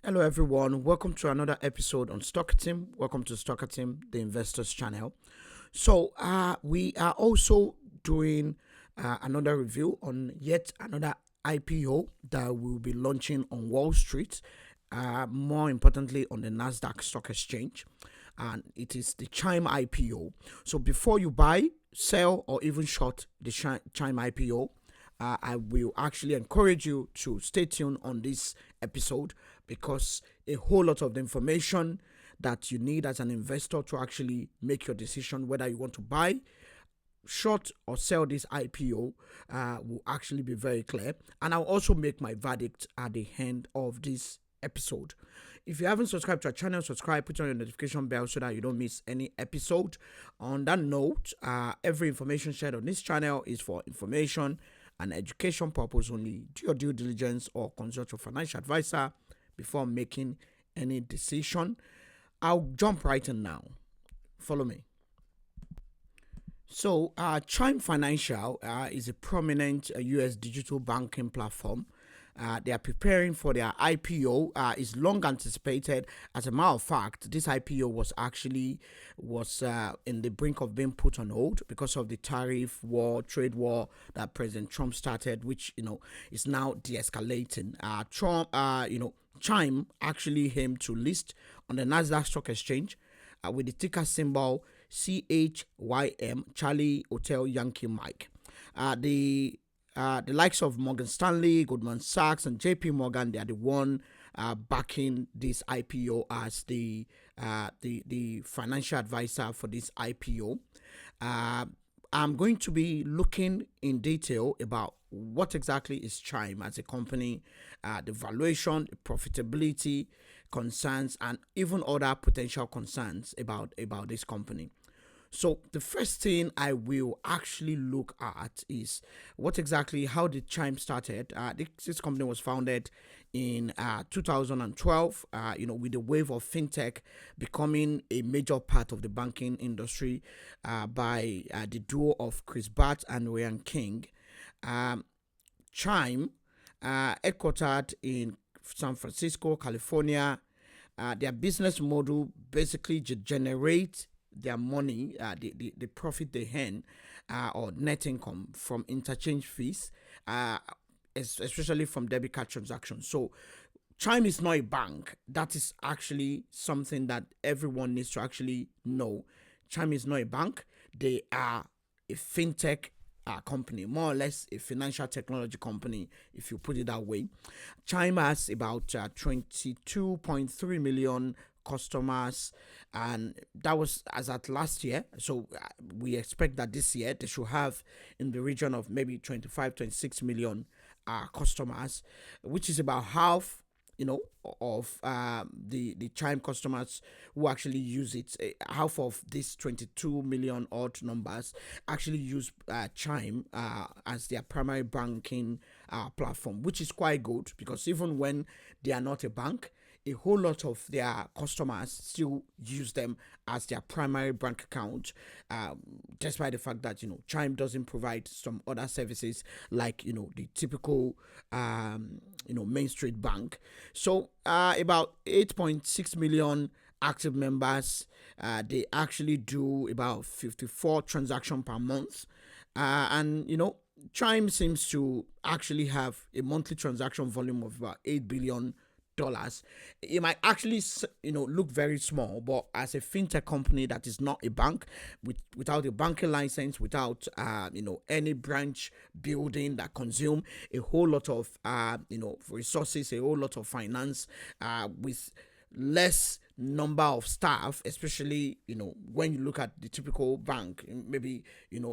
Hello, everyone. Welcome to another episode on Stockertim. Welcome to Stockertim, the investors channel. We are also doing another review on yet another IPO that will be launching on Wall Street, more importantly on the Nasdaq Stock Exchange, and it is the Chime IPO. So before you buy, sell, or even short the Chime IPO, I will actually encourage you to stay tuned on this episode because a whole lot of the information that you need as an investor to actually make your decision whether you want to buy, short, or sell this IPO will actually be very clear. And I'll also make my verdict at the end of this episode. If you haven't subscribed to our channel, subscribe, put on your notification bell so that you don't miss any episode. On that note, every information shared on this channel is for information and education purpose only. Do your due diligence or consult your financial advisor before making any decision. I'll jump right in now. Follow me. So, Chime Financial is a prominent US digital banking platform. They are preparing for their IPO. It's long anticipated. As a matter of fact, this IPO was in the brink of being put on hold because of the tariff war, trade war that President Trump started, which is now de-escalating. Chime actually aimed to list on the Nasdaq Stock Exchange with the ticker symbol CHYM, Charlie Hotel Yankee Mike. The likes of Morgan Stanley, Goldman Sachs, and JP Morgan, they are the one backing this IPO as the financial advisor for this IPO. I'm going to be looking in detail about what exactly is Chime as a company, the valuation, the profitability concerns, and even other potential concerns about this company. So the first thing I will actually look at is how did Chime started. This company was founded in 2012, with the wave of fintech becoming a major part of the banking industry by the duo of Chris Bart and Ryan King. Chime, headquartered in San Francisco, California, their business model basically generate their money, the profit they earn, or net income from interchange fees, especially from debit card transactions. So Chime is not a bank. That is actually something that everyone needs to actually know. Chime is not a bank. They are a fintech company, more or less a financial technology company, if you put it that way. Chime has about 22.3 million customers, and that was as at last year. So we expect that this year they should have in the region of maybe 25-26 million customers, which is about half of the Chime customers who actually use it. Half of these 22 million odd numbers actually use Chime as their primary banking platform, which is quite good because even when they are not a bank, a whole lot of their customers still use them as their primary bank account, despite the fact that Chime doesn't provide some other services like the typical Main Street Bank. So about 8.6 million active members. They actually do about 54 transactions per month, and Chime seems to actually have a monthly transaction volume of about $8 billion. It might actually look very small, but as a fintech company that is not a bank, without a banking license, without any branch building that consume a whole lot of resources, a whole lot of finance, with less number of staff, especially when you look at the typical bank, maybe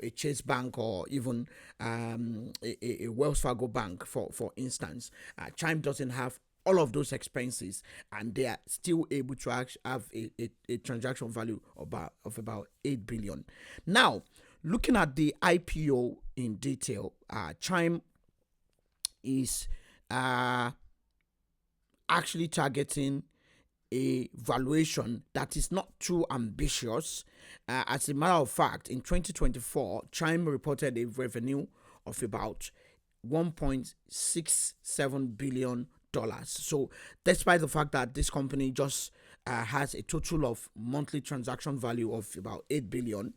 a Chase Bank or even a Wells Fargo bank, for instance. Chime doesn't have all of those expenses, and they are still able to have a transaction value of about 8 billion. Now, looking at the IPO in detail, Chime is actually targeting a valuation that is not too ambitious. As a matter of fact, in 2024, Chime reported a revenue of about $1.67 billion So, despite the fact that this company just has a total of monthly transaction value of about 8 billion,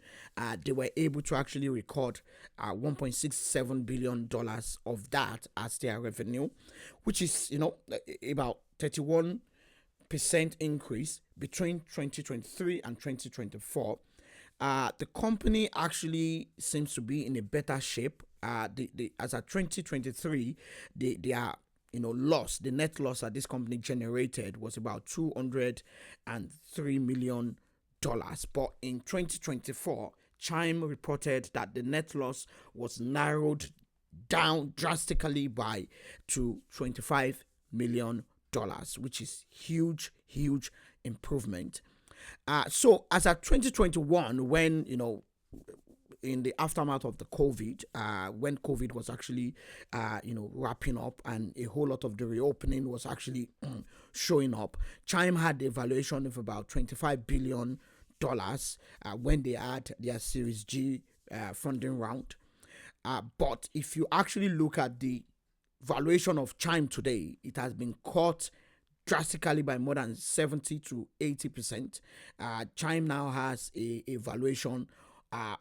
they were able to actually record $1.67 billion of that as their revenue, which is, about 31% increase between 2023 and 2024. The company actually seems to be in a better shape. As of 2023, they are the net loss that this company generated was about $203 million. But in 2024, Chime reported that the net loss was narrowed down drastically to $25 million, which is huge improvement. So as at 2021, when in the aftermath of the COVID, when COVID was actually, wrapping up and a whole lot of the reopening was actually showing up, Chime had a valuation of about $25 billion when they had their Series G funding round. But if you actually look at the valuation of Chime today, it has been cut drastically by more than 70 to 80%. Chime now has a valuation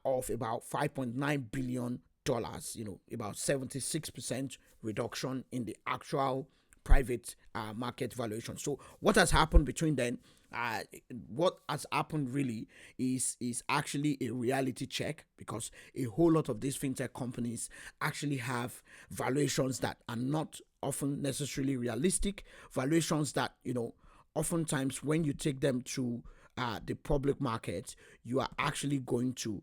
of about $5.9 billion, about 76% reduction in the actual private market valuation. So what has happened between then? What has happened really is actually a reality check, because a whole lot of these fintech companies actually have valuations that are not often necessarily realistic, valuations that oftentimes when you take them to the public market, you are actually going to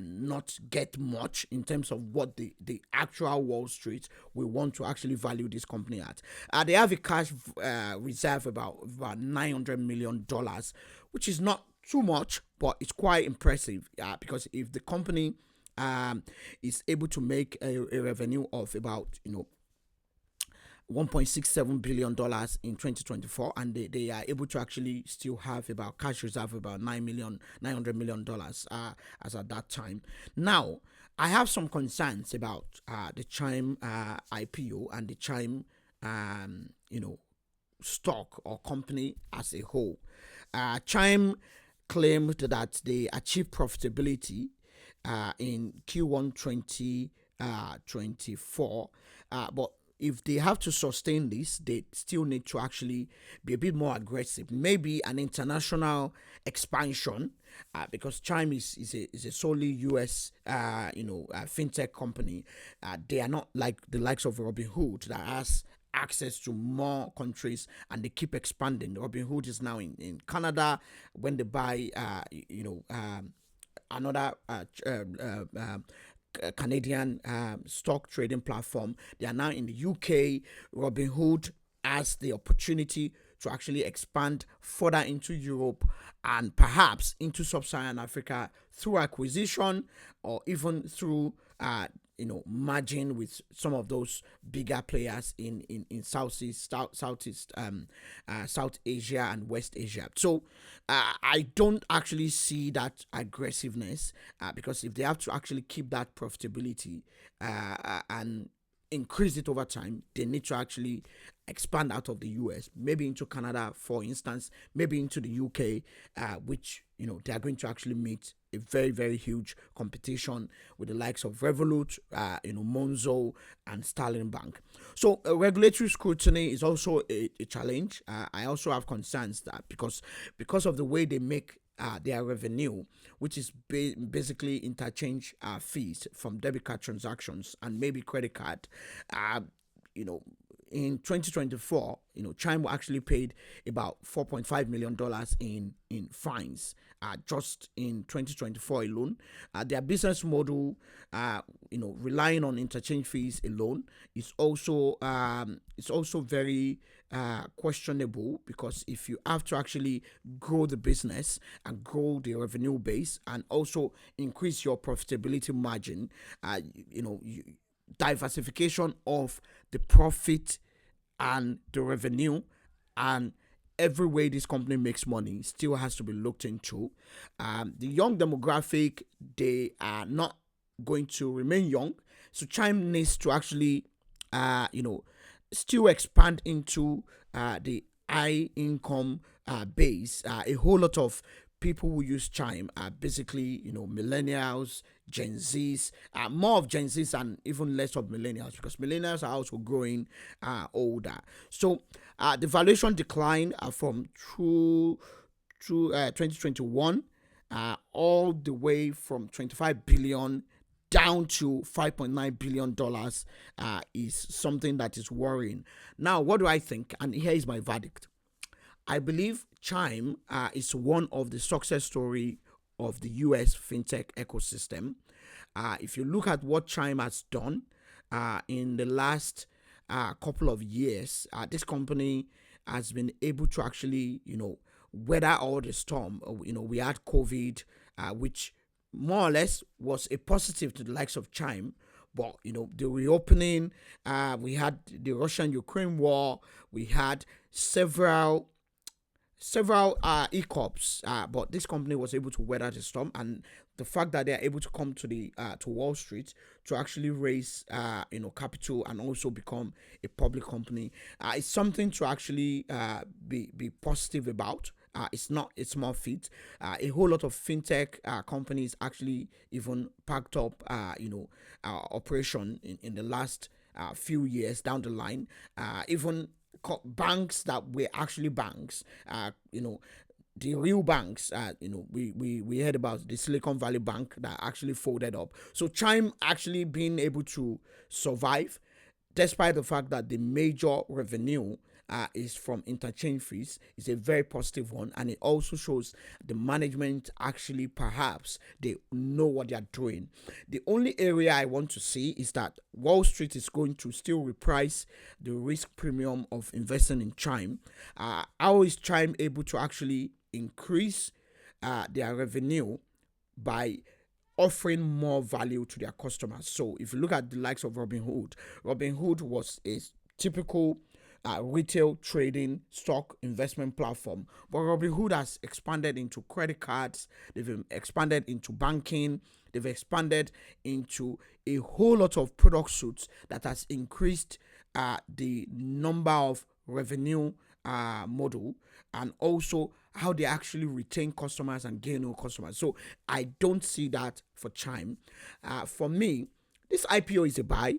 not get much in terms of what the actual Wall Street will want to actually value this company at. They have a cash reserve about $900 million, which is not too much, but it's quite impressive, because if the company is able to make a revenue of about $1.67 billion in 2024, and they are able to actually still have about cash reserve about $900 million as at that time. Now, I have some concerns about the Chime IPO and the Chime stock or company as a whole. Chime claimed that they achieved profitability in Q1 2024, but if they have to sustain this, they still need to actually be a bit more aggressive. Maybe an international expansion, because Chime is a solely US fintech company. They are not like the likes of Robinhood that has access to more countries and they keep expanding. Robinhood is now in Canada. When they buy another Canadian stock trading platform, they are now in the UK. Robinhood has the opportunity to actually expand further into Europe and perhaps into sub-Saharan Africa through acquisition or even through merging with some of those bigger players in South Asia and West Asia. So I don't actually see that aggressiveness, because if they have to actually keep that profitability and increase it over time, they need to actually expand out of the US, maybe into Canada, for instance, maybe into the UK, which they are going to actually meet a very, very huge competition with the likes of Revolut, Monzo, and Sterling Bank. So regulatory scrutiny is also a challenge. I also have concerns that because of the way they make their revenue, which is basically interchange fees from debit card transactions and maybe credit card, in 2024, Chime actually paid about $4.5 million in fines just in 2024 alone. Their business model, relying on interchange fees alone, is also very questionable, because if you have to actually grow the business and grow the revenue base and also increase your profitability margin, diversification of the profit and the revenue and every way this company makes money still has to be looked into. The young demographic, they are not going to remain young, so Chime needs to actually still expand into the high income base. A whole lot of people who use Chime are basically, millennials, Gen Zs, more of Gen Zs and even less of millennials, because millennials are also growing older. So the valuation declined from 2021, all the way from 25 billion down to $5.9 billion is something that is worrying. Now, what do I think? And here is my verdict. I believe Chime is one of the success story of the US fintech ecosystem. If you look at what Chime has done in the last couple of years, this company has been able to actually, weather all the storm. We had COVID, which more or less was a positive to the likes of Chime. But the reopening, we had the Russian-Ukraine war, we had several hiccups, but this company was able to weather the storm, and the fact that they are able to come to the to Wall Street to actually raise capital and also become a public company is something to actually be positive about. It's not a small feat. A whole lot of fintech companies actually even packed up operation in the last few years down the line. Even banks that were actually banks, the real banks, we heard about the Silicon Valley Bank that actually folded up. So Chime actually being able to survive, despite the fact that the major revenue is from interchange fees, is a very positive one, and it also shows the management actually perhaps they know what they are doing. The only area I want to see is that Wall Street is going to still reprice the risk premium of investing in Chime. How is Chime able to actually increase their revenue by offering more value to their customers? So if you look at the likes of Robinhood was a typical retail trading stock investment platform, but Robinhood has expanded into credit cards, they've expanded into banking, they've expanded into a whole lot of product suites that has increased the number of revenue model, and also how they actually retain customers and gain new customers. So I don't see that for Chime. For me, this IPO is a buy,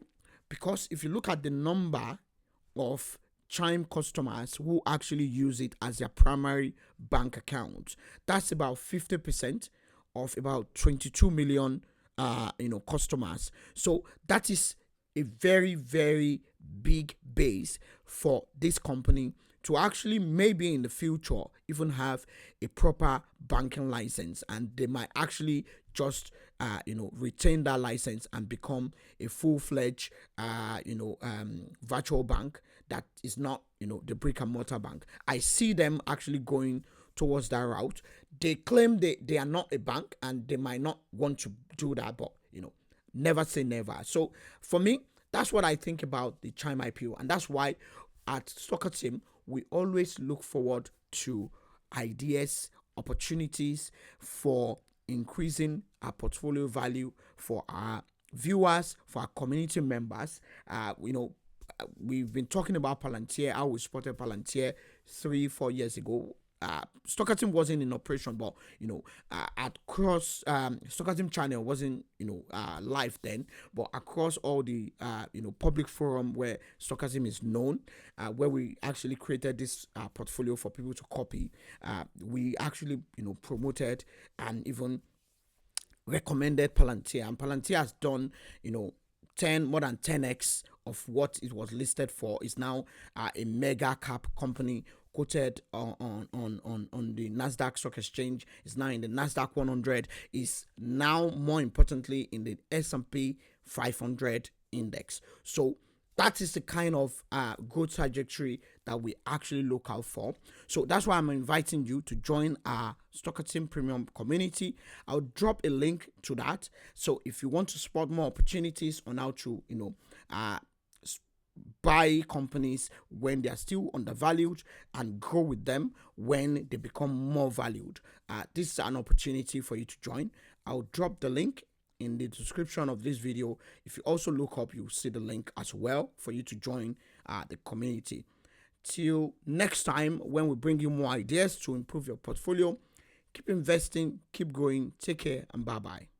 because if you look at the number of Chime customers who actually use it as their primary bank account, that's about 50% of about 22 million customers. So that is a very, very big base for this company to actually maybe in the future even have a proper banking license, and they might actually just retain that license and become a full-fledged virtual bank that is not the brick and mortar bank. I see them actually going towards that route. They claim they are not a bank, and they might not want to do that, but never say never. So for me, that's what I think about the Chime IPO, and that's why at Stockertim we always look forward to ideas, opportunities for increasing our portfolio value for our viewers, for our community members. We've been talking about Palantir, how we spotted Palantir 3-4 years ago. Stockertim wasn't in operation, but across Stockertim channel wasn't live then, but across all the public forum where Stockertim is known, where we actually created this portfolio for people to copy, we actually promoted and even recommended Palantir, and Palantir has done more than 10x of what it was listed for. Is now a mega cap company quoted on the Nasdaq Stock Exchange. Is now in the Nasdaq 100. Is now, more importantly, in the S&P 500 index. So that is the kind of growth trajectory that we actually look out for. So that's why I'm inviting you to join our Stockertim Premium community. I'll drop a link to that. So if you want to spot more opportunities on how to, buy companies when they are still undervalued and grow with them when they become more valued, this is an opportunity for you to join. I'll drop the link in the description of this video. If you also look up, you'll see the link as well for you to join the community. Till next time, when we bring you more ideas to improve your portfolio, keep investing, keep growing. Take care, and bye-bye.